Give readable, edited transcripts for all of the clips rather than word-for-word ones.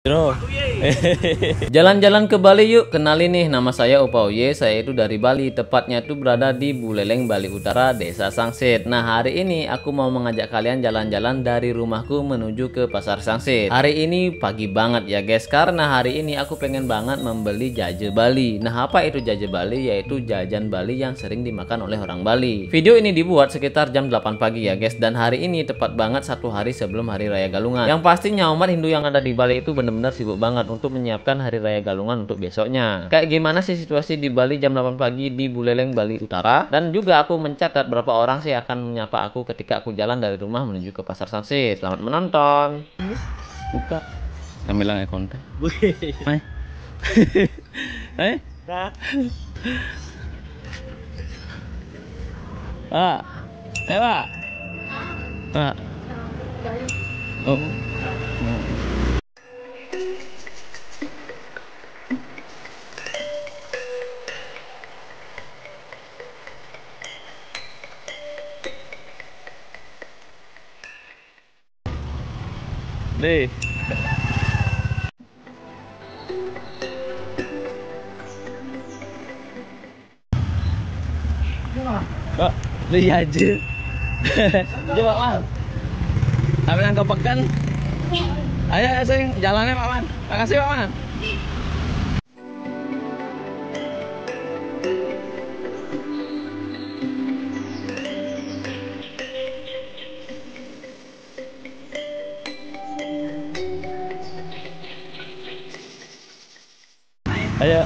Bro. Jalan-jalan ke Bali yuk. Kenalin nih, nama saya Opa Uye. Saya itu dari Bali, tepatnya itu berada di Buleleng, Bali Utara, Desa Sangsit. Nah, hari ini aku mau mengajak kalian jalan-jalan dari rumahku menuju ke Pasar Sangsit. Hari ini pagi banget ya guys, karena hari ini aku pengen banget membeli jaje Bali. Nah, apa itu jaje Bali? Yaitu jajan Bali yang sering dimakan oleh orang Bali. Video ini dibuat sekitar jam 8 pagi ya guys, dan hari ini tepat banget satu hari sebelum Hari Raya Galungan. Yang pastinya umat Hindu yang ada di Bali itu benar-benar sibuk banget untuk menyiapkan Hari Raya Galungan untuk besoknya. Kayak gimana sih situasi di Bali jam 8 pagi di Buleleng, Bali Utara? Dan juga aku mencatat berapa orang sih akan menyapa aku ketika aku jalan dari rumah menuju ke Pasar Sangsit. Selamat menonton. Buka. Ambil konten. Hai. Hai. Pak. Pak. Pak. Oh. Deh. Kok beli aja. Coba Pak. Ambil angka pekan. Ayo sing jalannya Pak Man. Makasih Pak Man. Ayo.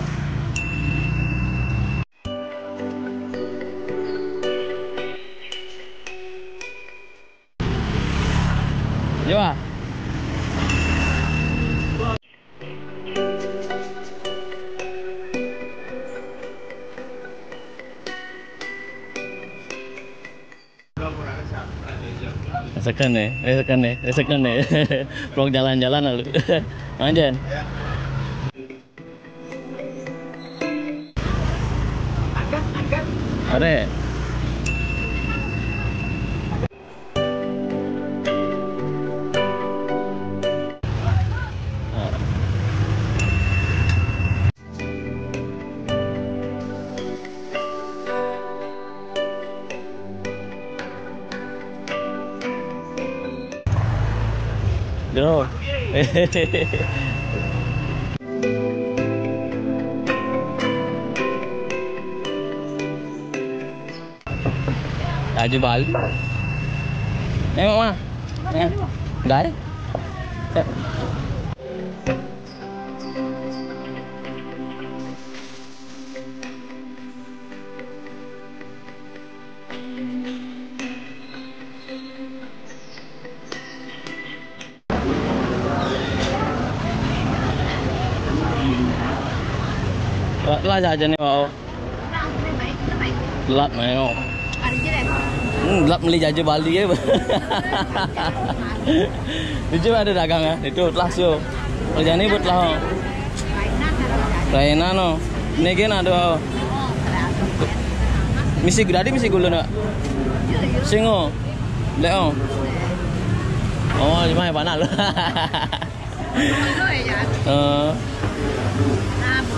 Coba. Resekan nih. Vlog jalan-jalan lalu. Manjan. Ada. Bro. Jaje Bali. Nengok mah. Enggak ada. Lah jajan nih mau. Lat mau. Gelap beli jaje Bali ya. Itu ada dagang ya. Itu langsung. Kerjaan ini buat lah. Lainnya no. Ini kan ada. Misi gradi misi gula nak. Singo. Leo. Oh, lima ya panal.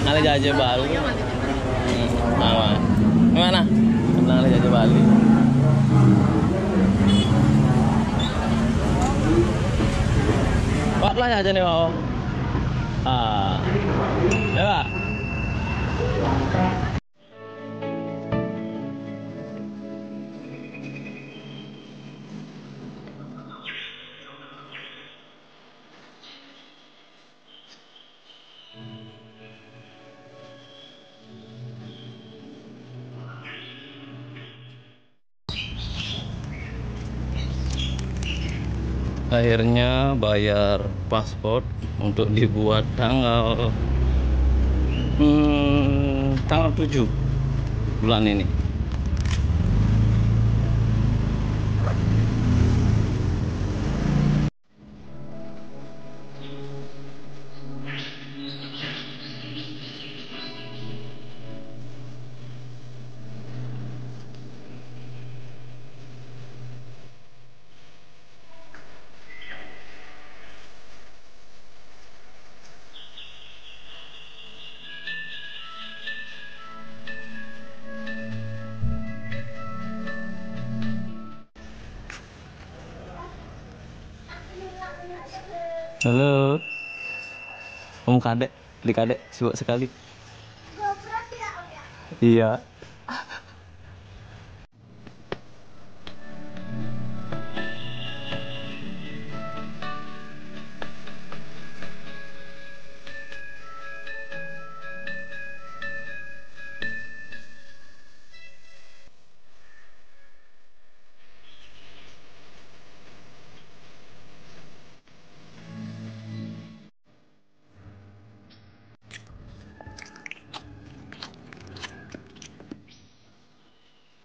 Ada jaje Bali. Mana? Mana? Tentang ada jaje Bali. Pak lah jajan nih mau. Ya Pak. Akhirnya bayar paspor untuk dibuat tanggal 7 bulan ini. Halo. Om Kadek, di Kadek sibuk sekali. Iya.